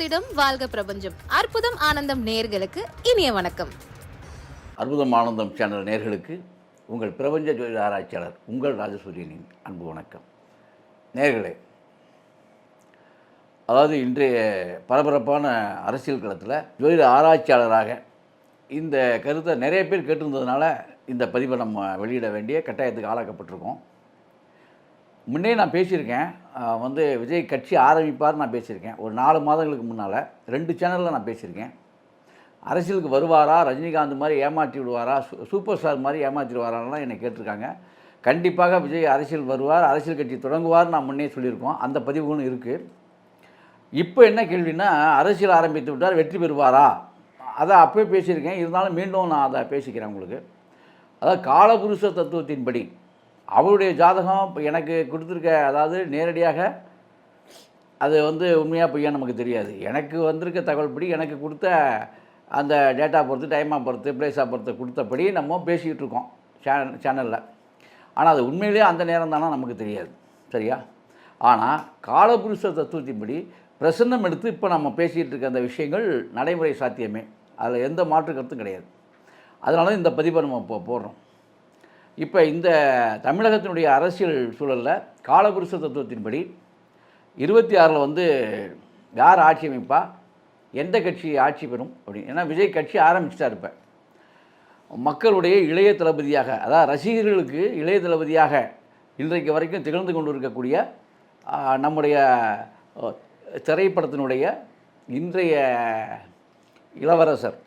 ஜோதிடம் வாழ்க பிரபஞ்சம் அற்புதம் ஆனந்தம் நேயர்களுக்கு இனிய வணக்கம். அற்புதம் ஆனந்தம் சேனல் நேயர்களுக்கு உங்கள் பிரபஞ்ச ஜோதிட ஆராய்ச்சியாளர் உங்கள் ராஜசூரியனின் அன்பு வணக்கம். நேயர்களே, அதாவது இன்றைய பரபரப்பான அரசியல் களத்தில் ஜோதிட ஆராய்ச்சியாளராக இந்த கருத்தை நிறைய பேர் கேட்டிருந்ததுனால இந்த பதிவை நம்ம வெளியிட வேண்டிய கட்டாயத்துக்கு ஆளாக்கப்பட்டிருக்கோம். முன்னே நான் பேசியிருக்கேன், விஜய் கட்சி ஆரம்பிப்பார் நான் பேசியிருக்கேன். ஒரு 4 மாதங்களுக்கு முன்னால் 2 சேனலில் நான் பேசியிருக்கேன். அரசியலுக்கு வருவாரா, ரஜினிகாந்த் மாதிரி ஏமாற்றி விடுவாரா, சூப்பர் ஸ்டார் மாதிரி ஏமாற்றிடுவாரான்லாம் என்னை கேட்டிருக்காங்க. கண்டிப்பாக விஜய் அரசியல் வருவார், அரசியல் கட்சி தொடங்குவார் நான் முன்னே சொல்லியிருக்கோம். அந்த பதிவுகளும் இருக்குது. இப்போ என்ன கேள்வின்னா, அரசியல் ஆரம்பித்து விட்டார், வெற்றி பெறுவாரா? அதை அப்போயே பேசியிருக்கேன். இருந்தாலும் மீண்டும் நான் அதை பேசிக்கிறேன் உங்களுக்கு. அதாவது காலபுருஷ தத்துவத்தின்படி அவருடைய ஜாதகம் இப்போ எனக்கு கொடுத்துருக்க, அதாவது நேரடியாக அது உண்மையாக பொய்யா நமக்கு தெரியாது. எனக்கு வந்திருக்க தகவல் படி எனக்கு கொடுத்த அந்த டேட்டா பொறுத்து, டைமாக பொறுத்து, பிளேஸாக பொறுத்து கொடுத்தபடி நம்ம பேசிக்கிட்டு இருக்கோம் சேனலில். ஆனால் அது உண்மையிலேயே அந்த நேரம் தானே நமக்கு தெரியாது, சரியா? ஆனால் காலபுருஷ தத்துவத்தின்படி பிரசன்னம் எடுத்து இப்போ நம்ம பேசிகிட்டு இருக்க அந்த விஷயங்கள் நடைமுறை சாத்தியமே, அதில் எந்த மாற்று கருத்தும் கிடையாது. அதனால இந்த பதிவை நம்ம இப்போ போடுறோம். இப்போ இந்த தமிழகத்தினுடைய அரசியல் சூழலில் காலபுருஷ தத்துவத்தின்படி 26 யார் ஆட்சி அமைப்பா, எந்த கட்சி ஆட்சி பெறும் அப்படின்னு. ஏன்னா விஜய் கட்சி ஆரம்பிச்சிட்டார். இப்போ மக்களுடைய இளைய தளபதியாக, அதாவது ரசிகர்களுக்கு இளைய தளபதியாக இன்றைக்கு வரைக்கும் திகழ்ந்து கொண்டு இருக்கக்கூடிய நம்முடைய திரைப்படத்தினுடைய இன்றைய இளவரசர்,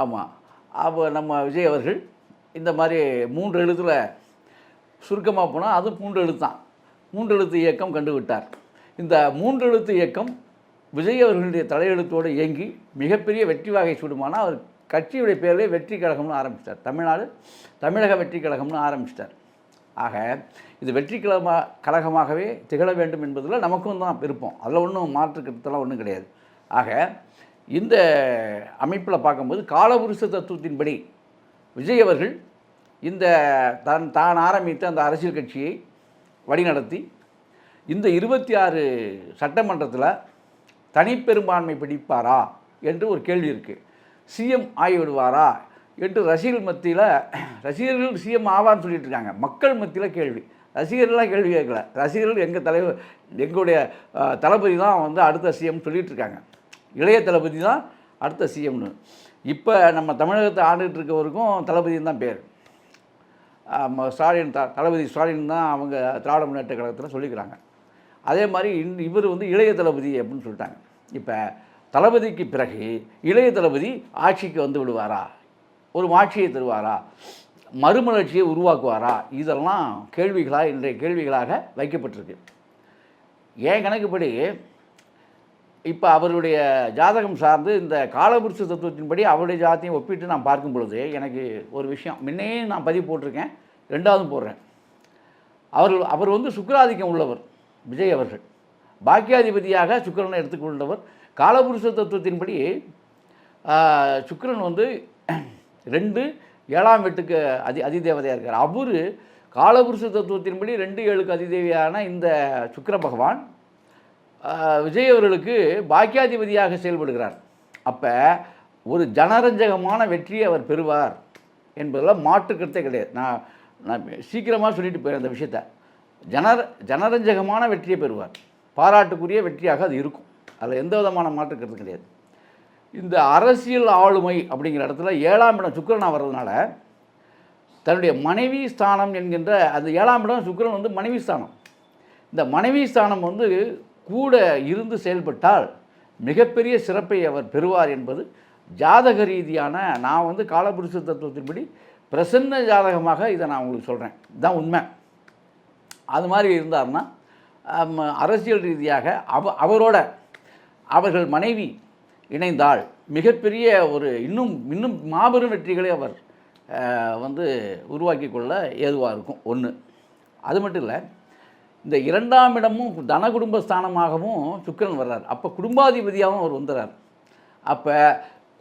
ஆமாம், அப்போ நம்ம விஜய் அவர்கள் இந்த மாதிரி 3 எழுத்தில் சுருக்கமாக போனால் அது 3 எழுத்து தான். 3 எழுத்து இயக்கம் கண்டுவிட்டார். இந்த 3 எழுத்து இயக்கம் விஜய் அவர்களுடைய தலையெழுத்தோடு இயங்கி மிகப்பெரிய வெற்றி வாகை சூடுமானால் அவர் கட்சியுடைய பேரிலே வெற்றி கழகம்னு ஆரம்பிச்சிட்டார். தமிழக வெற்றி கழகம்னு ஆரம்பிச்சிட்டார். ஆக இது வெற்றி கழகமாகவே திகழ வேண்டும் என்பதில் நமக்கும் தான் விருப்பம். அதில் ஒன்றும் மாற்று கருத்தெல்லாம் ஒன்றும் கிடையாது. ஆக இந்த அமைப்பில் பார்க்கும்போது காலபுருஷ தத்துவத்தின்படி விஜய் அவர்கள் இந்த தான் ஆரம்பித்த அந்த அரசியல் கட்சியை வழிநடத்தி இந்த 26 சட்டமன்றத்தில் தனிப்பெரும்பான்மை பிடிப்பாரா என்று ஒரு கேள்வி இருக்குது. சிஎம் ஆகிவிடுவாரா என்று ரசிகர்கள் சிஎம் ஆவான்னு சொல்லிட்டு இருக்காங்க. மக்கள் மத்தியில் கேள்வி, ரசிகர்கள்லாம் கேள்வி கேட்கல. ரசிகர்கள் எங்களுடைய தளபதி தான் அடுத்த சிஎம் சொல்லிகிட்டு இருக்காங்க. இளைய தளபதி தான் அடுத்த சிஎம்னு. இப்போ நம்ம தமிழகத்தை ஆண்டுகிட்டு இருக்கவருக்கும் தளபதின்னு தான் பேர். ஸ்டாலின் தளபதி ஸ்டாலின் தான் அவங்க திராவிட முன்னேற்ற கழகத்தில் சொல்லிக்கிறாங்க. அதே மாதிரி இவர் இளைய தளபதி அப்படின்னு சொல்லிட்டாங்க. இப்போ தளபதிக்கு பிறகு இளைய தளபதி ஆட்சிக்கு விடுவாரா, ஒரு ஆட்சியை தருவாரா, மறுமலர்ச்சியை உருவாக்குவாரா, இதெல்லாம் இன்றைய கேள்விகளாக வைக்கப்பட்டிருக்கு. என் கணக்குப்படி இப்போ அவருடைய ஜாதகம் சார்ந்து இந்த காலபுருஷ தத்துவத்தின்படி அவருடைய ஜாதத்தையும் ஒப்பிட்டு நான் பார்க்கும் பொழுது எனக்கு ஒரு விஷயம் முன்னே நான் பதிவு போட்டிருக்கேன், 2வதும் போடுறேன். அவர் சுக்கிராதிக்கம் உள்ளவர். விஜய் அவர்கள் பாக்கியாதிபதியாக சுக்கிரனை எடுத்துக்கொண்டவர். காலபுருஷ தத்துவத்தின்படி சுக்கிரன் 2 7ஆம் வீட்டுக்கு அதிதேவதையாக இருக்கார். அவர் காலபுருஷ தத்துவத்தின்படி 2 7க்கு அதிதேவியான இந்த சுக்கிர பகவான் விஜய் அவர்களுக்கு பாக்கியாதிபதியாக செயல்படுகிறார். அப்போ ஒரு ஜனரஞ்சகமான வெற்றியை அவர் பெறுவார் என்பதெல்லாம் மாற்றுக்கருத்தே கிடையாது. நான் சீக்கிரமாக சொல்லிட்டு போயிடுறேன் அந்த விஷயத்தை. ஜனரஞ்சகமான வெற்றியை பெறுவார். பாராட்டுக்குரிய வெற்றியாக அது இருக்கும். அதில் எந்த விதமான மாற்றுக்கருத்து கிடையாது. இந்த அரசியல் ஆளுமை அப்படிங்கிற இடத்துல 7ஆம் இடம் சுக்கிரனாக வர்றதுனால தன்னுடைய மனைவி ஸ்தானம் என்கின்ற அந்த 7ஆம் இடம் சுக்கிரன் மனைவி ஸ்தானம். இந்த மனைவி ஸ்தானம் கூட இருந்து செயல்பட்டால் மிகப்பெரிய சிறப்பை அவர் பெறுவார் என்பது ஜாதக ரீதியான, நான் காலபுருஷ தத்துவத்தின்படி பிரசன்ன ஜாதகமாக இதை நான் உங்களுக்கு சொல்கிறேன். இதுதான் உண்மை. அது மாதிரி இருந்தார்னா அரசியல் ரீதியாக அவர்கள் மனைவி இணைந்தால் மிகப்பெரிய ஒரு இன்னும் மாபெரும் வெற்றிகளை அவர் உருவாக்கி கொள்ள ஏதுவாக இருக்கும். ஒன்று. அது மட்டும் இல்லை, இந்த 2ஆம் இடமும் தன குடும்பஸ்தானமாகவும் சுக்கிரன் வர்றார். அப்போ குடும்பாதிபதியாகவும் அவர் வந்துடுறார். அப்போ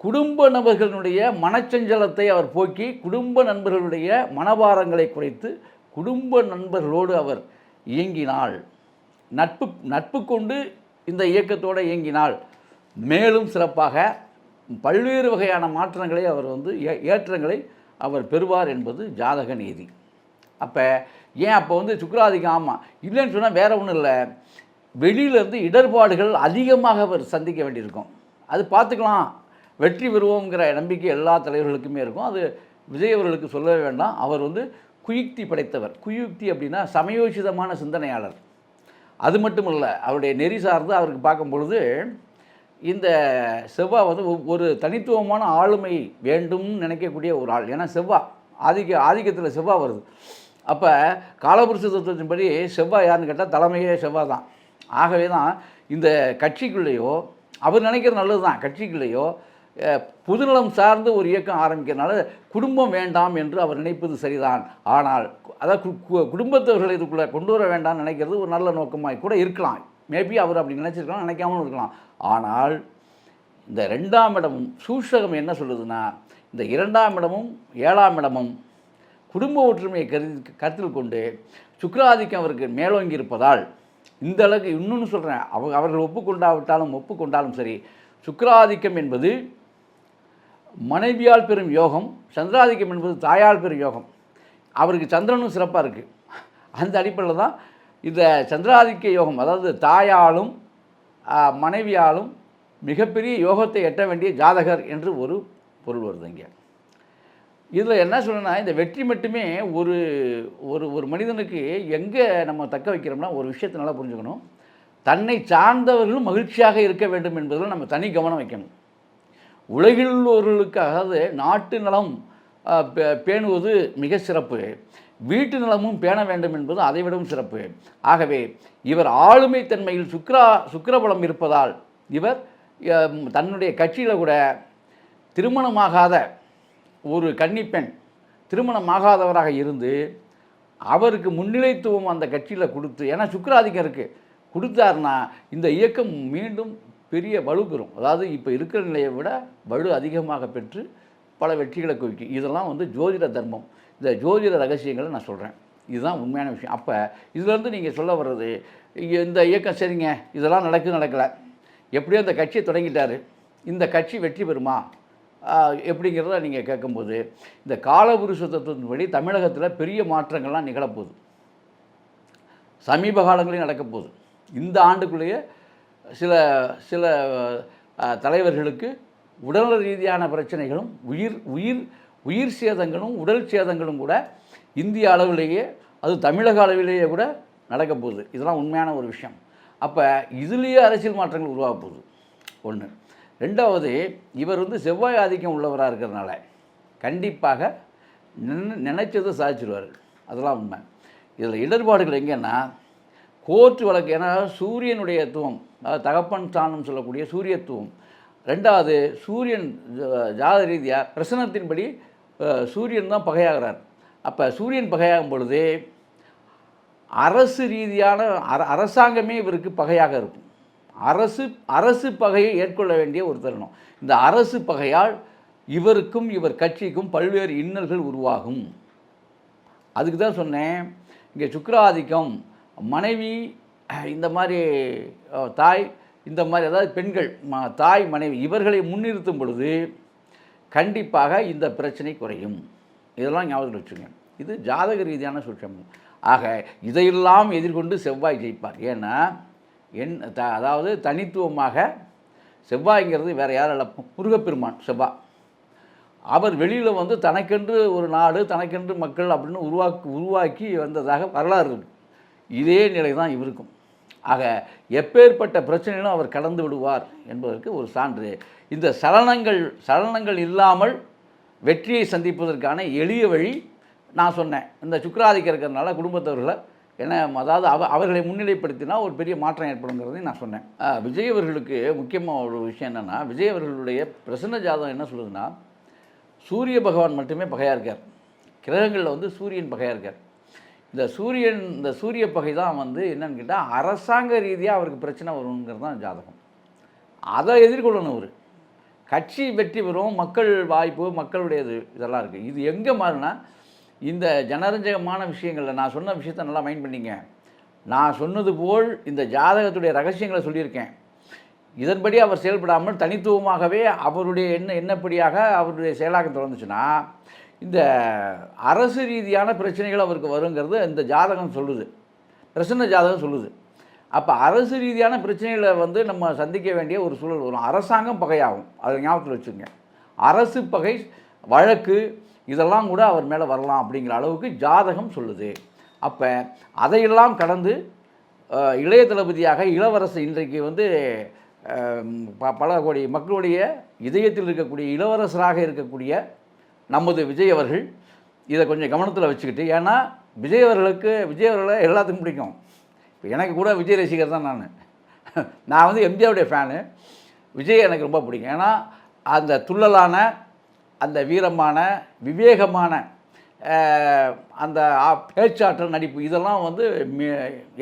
குடும்ப நபர்களுடைய மனச்சஞ்சலத்தை அவர் போக்கி குடும்ப நண்பர்களுடைய மனபாரங்களை குறைத்து குடும்ப நண்பர்களோடு அவர் இயங்கினால், நட்பு கொண்டு இந்த இயக்கத்தோடு இயங்கினால் மேலும் சிறப்பாக பல்வேறு வகையான மாற்றங்களை அவர் வந்து ஏற்றங்களை அவர் பெறுவார் என்பது ஜாதக நீதி. அப்போ ஏன் அப்போ வந்து சுக்கிராதிக்கம் ஆமாம் இல்லைன்னு சொன்னால் வேறு ஒன்றும் இல்லை, வெளியிலேருந்து இடர்பாடுகள் அதிகமாக அவர் சந்திக்க வேண்டியிருக்கும். அது பார்த்துக்கலாம், வெற்றி பெறுவோங்கிற நம்பிக்கை எல்லா தலைவர்களுக்குமே இருக்கும். அது விஜய் அவர்களுக்கு சொல்லவே வேண்டாம். அவர் வந்து குயுக்தி படைத்தவர். குயுக்தி அப்படின்னா சமயோசிதமான சிந்தனையாளர். அது மட்டும் இல்லை, அவருடைய நெறி சார்ந்து அவருக்கு பார்க்கும் பொழுது இந்த செவ்வாய் வந்து ஒரு தனித்துவமான ஆளுமை வேண்டும்னு நினைக்கக்கூடிய ஒரு ஆள். ஏன்னா செவ்வாய் ஆதிக்கத்தில் செவ்வாய் வருது. அப்போ காலபுருஷ தத்துவத்தின்படி செவ்வாய் யாருன்னு கேட்டால் தலைமையே செவ்வாய் தான். ஆகவே தான் இந்த கட்சிக்குள்ளேயோ அவர் நினைக்கிறது நல்லது தான், கட்சிக்குள்ளேயோ பொதுநலம் சார்ந்து ஒரு இயக்கம் ஆரம்பிக்கிறதுனால குடும்பம் வேண்டாம் என்று அவர் நினைப்பது சரிதான். ஆனால் அதாவது குடும்பத்தவர்களை இதுக்குள்ளே கொண்டு வர வேண்டாம்னு நினைக்கிறது ஒரு நல்ல நோக்கமாக கூட இருக்கலாம். மேபி அவர் அப்படி நினச்சிருக்கலாம், நினைக்காமலும் இருக்கலாம். ஆனால் இந்த 2ஆம் இடமும் சூஷகம் என்ன சொல்லுதுன்னா, இந்த 2ஆம் இடமும் 7ஆம் இடமும் குடும்ப ஒற்றுமையை கருத்தில் கொண்டு சுக்கிராதிக்கம் அவருக்கு மேலோங்கி இருப்பதால் இந்த அளவுக்கு இன்னொன்று சொல்கிறேன், அவர்கள் ஒப்புக்கொண்டாலும் சரி, சுக்கிராதிக்கம் என்பது மனைவியால் பெறும் யோகம், சந்திராதிக்கம் என்பது தாயால் பெறும் யோகம். அவருக்கு சந்திரனும் சிறப்பாக இருக்குது. அந்த அடிப்படையில் தான் இந்த சந்திராதிக்க யோகம், அதாவது தாயாலும் மனைவியாலும் மிகப்பெரிய யோகத்தை எட்ட வேண்டிய ஜாதகர் என்று ஒரு பொருள் வருது இங்கே. இதில் என்ன சொல்லணும்னா, இந்த வெற்றி மட்டுமே ஒரு ஒரு ஒரு மனிதனுக்கு எங்கே நம்ம தக்க வைக்கிறோம்னா, ஒரு விஷயத்தை நல்லா புரிஞ்சுக்கணும், தன்னை சார்ந்தவர்களும் மகிழ்ச்சியாக இருக்க வேண்டும் என்பதில் நம்ம தனி கவனம் வைக்கணும். உலகில் உள்ளவர்களுக்கு, அதாவது நாட்டு நலம் பேணுவது மிக சிறப்பு, வீட்டு நலமும் பேண வேண்டும் என்பது அதைவிடவும் சிறப்பு. ஆகவே இவர் ஆளுமை தன்மையில் சுக்கிரபலம் இருப்பதால் இவர் தன்னுடைய கட்சியில் கூட திருமணமாகாத ஒரு கன்னிப்பெண் திருமணமாகாதவராக இருந்து அவருக்கு முன்னிலைத்துவம் அந்த கட்சியில் கொடுத்து, ஏன்னா சுக்கிராதிக்கம் இருக்குது, கொடுத்தாருன்னா இந்த இயக்கம் மீண்டும் பெரிய வலு பெறும். அதாவது இப்போ இருக்கிற நிலையை விட வலு அதிகமாக பெற்று பல வெற்றிகளை குவிக்கும். இதெல்லாம் வந்து ஜோதிட தர்மம், இந்த ஜோதிட ரகசியங்களை நான் சொல்கிறேன். இதுதான் உண்மையான விஷயம். அப்போ இதிலேருந்து நீங்கள் சொல்ல வர்றது, இந்த இயக்கம் சரிங்க, இதெல்லாம் நடக்கலை, எப்படியோ இந்த கட்சியை தொடங்கிட்டார், இந்த கட்சி வெற்றி பெறுமா எப்படிங்கிறத நீங்கள் கேட்கும்போது, இந்த காலபுருஷ தத்துவத்தின்படி தமிழகத்தில் பெரிய மாற்றங்கள்லாம் நிகழப்போகுது, சமீப காலங்களையும் நடக்கப்போகுது. இந்த ஆண்டுக்குள்ளேயே சில சில தலைவர்களுக்கு உடல் ரீதியான பிரச்சனைகளும் உயிர் சேதங்களும் உடல் சேதங்களும் கூட இந்திய அளவிலேயே, அது தமிழக அளவிலேயே கூட நடக்க போகுது. இதெல்லாம் உண்மையான ஒரு விஷயம். அப்போ இதுலேயே அரசியல் மாற்றங்கள் உருவாக போகுது. ஒன்று. ரெண்டாவது, இவர் வந்து செவ்வாய் ஆதிக்கம் உள்ளவராக இருக்கிறதுனால கண்டிப்பாக நினைச்சதை சாதிச்சிடுவார். அதெல்லாம் உண்மை. இதில் இடர்பாடுகள் எங்கேன்னா, கோர்ட்டு வழக்கு, ஏன்னா சூரியனுடைய துவம், அதாவது தகப்பன் ஸ்தானம் சொல்லக்கூடிய சூரியத்துவம். ரெண்டாவது, சூரியன் ஜாத ரீதியாக பிரசனத்தின்படி சூரியன் தான் பகையாகிறார். அப்போ சூரியன் பகையாகும் பொழுது அரசு ரீதியான அரசாங்கமே இவருக்கு பகையாக இருக்கும். அரசு பகையை ஏற்கொள்ள வேண்டிய ஒரு தருணம். இந்த அரசு பகையால் இவருக்கும் இவர் கட்சிக்கும் பல்வேறு இன்னல்கள் உருவாகும். அதுக்கு தான் சொன்னேன், இங்கே சுக்கிராதிக்கம், மனைவி இந்த மாதிரி தாய், இந்த மாதிரி அதாவது பெண்கள் தாய் மனைவி இவர்களை முன்னிறுத்தும் பொழுது கண்டிப்பாக இந்த பிரச்சனை குறையும். இதெல்லாம் ஞாபகத்தில் வச்சுங்க. இது ஜாதக ரீதியான சூட்சம். ஆக இதையெல்லாம் எதிர்கொண்டு செவ்வாய் ஜெயிப்பார். ஏன்னா அதாவது தனித்துவமாக செவ்வாய்ங்கிறது வேறு யாரும் இல்லை, முருகப்பெருமான் செவ்வாய். அவர் வெளியில் வந்து தனக்கென்று ஒரு நாடு, தனக்கென்று மக்கள் அப்படின்னு உருவாக்கி வந்ததாக வரலாறு இருக்குது. இதே நிலை தான் இவருக்கும். ஆக எப்பேற்பட்ட பிரச்சனைகளும் அவர் கடந்து விடுவார் என்பதற்கு ஒரு சான்று. இந்த சலனங்கள் இல்லாமல் வெற்றியை சந்திப்பதற்கான எளிய வழி நான் சொன்னேன். இந்த சுக்கிராதிக்கம் இருக்கிறதுனால குடும்பத்தவர்களை அதாவது அவர்களை முன்னிலைப்படுத்தினா ஒரு பெரிய மாற்றம் ஏற்படுங்கிறதையும் நான் சொன்னேன். விஜய் அவர்களுக்கு முக்கியமாக ஒரு விஷயம் என்னென்னா, விஜய் அவர்களுடைய பிரசன்ன ஜாதகம் என்ன சொல்லுதுன்னா, சூரிய பகவான் மட்டுமே பகையாக இருக்கார். கிரகங்களில் வந்து சூரியன் பகையாக இருக்கார். இந்த சூரிய பகை தான் வந்து என்னன்னு கேட்டால் அரசாங்க ரீதியாக அவருக்கு பிரச்சனை வருங்கிறது தான் ஜாதகம். அதை எதிர்கொள்ளணும். அவர் கட்சி வெற்றி பெறும், மக்கள் வாய்ப்பு, மக்களுடையது இதெல்லாம் இருக்குது. இது எங்கே மாறுனா, இந்த ஜனரஞ்சகமான விஷயங்களில் நான் சொன்ன விஷயத்தை நல்லா மைண்ட் பண்ணிங்க. நான் சொன்னது போல் இந்த ஜாதகத்துடைய ரகசியங்களை சொல்லியிருக்கேன். இதன்படி அவர் செயல்படாமல் தனித்துவமாகவே அவருடைய எண்ணப்படியாக அவருடைய செயலாக்கம் தொடர்ந்துச்சுன்னா இந்த அரசு ரீதியான பிரச்சனைகள் அவருக்கு வருங்கிறது இந்த ஜாதகம் சொல்லுது, பிரசன்ன ஜாதகம் சொல்லுது. அப்போ அரசு ரீதியான பிரச்சனைகளை வந்து நம்ம சந்திக்க வேண்டிய ஒரு சூழல் வரும். அரசாங்கம் பகையாகும், அதை ஞாபகத்தில் வச்சுக்கோங்க. அரசு பகை, வழக்கு இதெல்லாம் கூட அவர் மேலே வரலாம் அப்படிங்கிற அளவுக்கு ஜாதகம் சொல்லுது. அப்போ அதையெல்லாம் கடந்து இளைய தளபதியாக இளவரசு இன்றைக்கு வந்து பல கோடி மக்களுடைய இதயத்தில் இருக்கக்கூடிய இளவரசராக இருக்கக்கூடிய நமது விஜய் அவர்கள் இதை கொஞ்சம் கவனத்தில் வச்சுக்கிட்டு, ஏன்னா விஜய் அவர்களை எல்லாத்துக்கும் பிடிக்கும். இப்போ எனக்கு கூட விஜய் ரசிகர் தான். நான் வந்து எம்ஜிஆருடைய ஃபேனு. விஜய் எனக்கு ரொம்ப பிடிக்கும். ஏன்னா அந்த துள்ளலான, அந்த வீரமான, விவேகமான அந்த பேச்சாற்றல், நடிப்பு இதெல்லாம் வந்து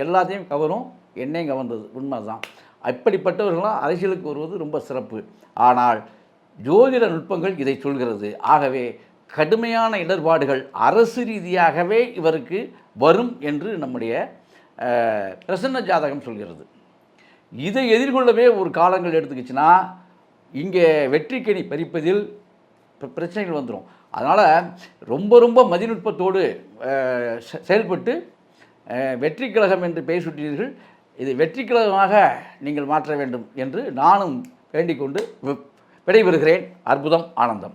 எல்லாத்தையும் கவரும். என்னையும் கவர்ந்தது உண்மை தான். அப்படிப்பட்டவர்களாம் அரசியலுக்கு வருவது ரொம்ப சிறப்பு. ஆனால் ஜோதிட நுட்பங்கள் இதை சொல்கிறது. ஆகவே கடுமையான இடர்பாடுகள் அரசு ரீதியாகவே இவருக்கு வரும் என்று நம்முடைய பிரசன்ன ஜாதகம் சொல்கிறது. இதை எதிர்கொள்ளவே ஒரு காலங்கள் எடுத்துக்கிச்சுன்னா இங்கே வெற்றிக்கனி பறிப்பதில் பிரச்சனைகள் வந்துடும். அதனால் ரொம்ப ரொம்ப மதிநுட்பத்தோடு செயல்பட்டு வெற்றி கழகம் என்று பெயர் சுட்டீர்கள். இது வெற்றி கழகமாக நீங்கள் மாற்ற வேண்டும் என்று நானும் வேண்டிக் கொண்டு விடைபெறுகிறேன். அற்புதம், ஆனந்தம்.